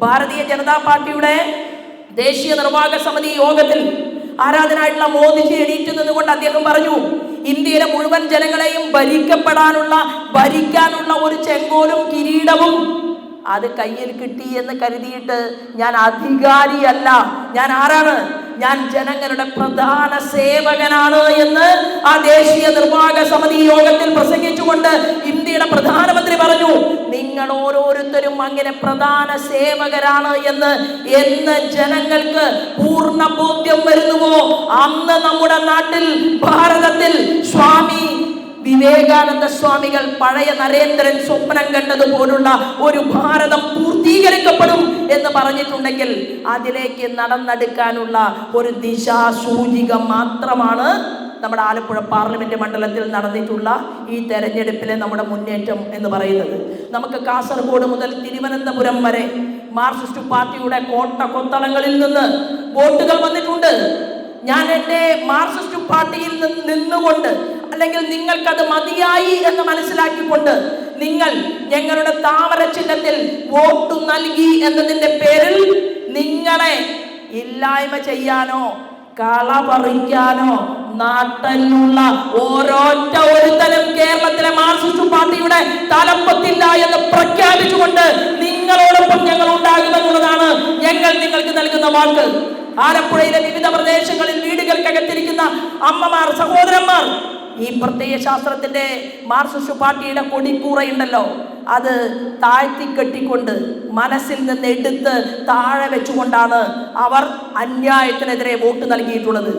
ഭാരതീയ ജനതാ പാർട്ടിയുടെ ദേശീയ നിർവാഹക സമിതി യോഗത്തിൽ ആരാധനായിട്ടുള്ള മോദിജി എണീറ്റ് നിന്നുകൊണ്ട് അദ്ദേഹം പറഞ്ഞു, ഇന്ത്യയിലെ മുഴുവൻ ജനങ്ങളെയും ഭരിക്കാനുള്ള ഒരു ചെങ്കോലും കിരീടവും അത് കയ്യിൽ കിട്ടി എന്ന് കരുതിയിട്ട് ഞാൻ അധികാരിയല്ല, ഞാൻ ആരാണ്? ഞാൻ ജനങ്ങളുടെ പ്രധാന സേവകനാണ് എന്ന് ആ ദേശീയ നിർവാഹക സമിതി യോഗത്തിൽ പ്രസംഗിച്ചുകൊണ്ട് ഇന്ത്യയുടെ പ്രധാനമന്ത്രി പറഞ്ഞു. നിങ്ങൾ ഓരോരുത്തരും അങ്ങനെ പ്രധാന സേവകരാണ് എന്ന് ജനങ്ങൾക്ക് പൂർണ്ണ ബോധ്യം വരുന്നുവോ, അന്ന് നമ്മുടെ നാട്ടിൽ ഭാരതത്തിൽ സ്വാമി വിവേകാനന്ദ സ്വാമികൾ പഴയ നരേന്ദ്രൻ സ്വപ്നം കണ്ടതുപോലുള്ള ഒരു ഭാരതം പൂർത്തീകരിക്കപ്പെടും എന്ന് പറഞ്ഞിട്ടുണ്ടെങ്കിൽ അതിലേക്ക് നടന്നെടുക്കാനുള്ള ഒരു ദിശാസൂചിക മാത്രമാണ് നമ്മുടെ ആലപ്പുഴ പാർലമെന്റ് മണ്ഡലത്തിൽ നടന്നിട്ടുള്ള ഈ തെരഞ്ഞെടുപ്പിലെ നമ്മുടെ മുന്നേറ്റം എന്ന് പറയുന്നത്. നമുക്ക് കാസർഗോഡ് മുതൽ തിരുവനന്തപുരം വരെ മാർക്സിസ്റ്റ് പാർട്ടിയുടെ കോട്ട കൊത്തളങ്ങളിൽ നിന്ന് വോട്ടുകൾ വന്നിട്ടുണ്ട്. ഞാൻ എൻ്റെ മാർക്സിസ്റ്റ് പാർട്ടിയിൽ നിന്നുകൊണ്ട്, അല്ലെങ്കിൽ നിങ്ങൾക്കത് മതിയായി എന്ന് മനസ്സിലാക്കിക്കൊണ്ട് നിങ്ങൾ ഞങ്ങളുടെ താമര ചിഹ്നത്തിൽ വോട്ട് നൽകി എന്നതിൻ്റെ പേരിൽ നിങ്ങളെ ഇല്ലായ്മ ചെയ്യാനോ കള പറിക്കാനോ നാട്ടിലുള്ള ഓരോറ്റ ഒരുത്തനും കേരളത്തിലെ മാർക്സിസ്റ്റ് പാർട്ടിയുടെ തലപ്പത്തില്ല എന്ന് പ്രഖ്യാപിച്ചുകൊണ്ട് നിങ്ങളോടൊപ്പം ഞങ്ങൾ ഉണ്ടാകുമെന്നുള്ളതാണ് ഞങ്ങൾ നിങ്ങൾക്ക് നൽകുന്ന വാക്ക്. ആലപ്പുഴയിലെ വിവിധ പ്രദേശങ്ങളിൽ വീടുകൾക്കകത്തിരിക്കുന്ന അമ്മമാർ, സഹോദരന്മാർ, ഈ പ്രത്യയ ശാസ്ത്രത്തിന്റെ മാർക്സിസ്റ്റ് പാർട്ടിയുടെ കൊടിക്കൂറയുണ്ടല്ലോ, അത് താഴ്ത്തിക്കെട്ടിക്കൊണ്ട് മനസ്സിൽ നിന്ന് എടുത്ത് താഴെ വെച്ചുകൊണ്ടാണ് അവർ അന്യായത്തിനെതിരെ വോട്ട് നൽകിയിട്ടുള്ളത്.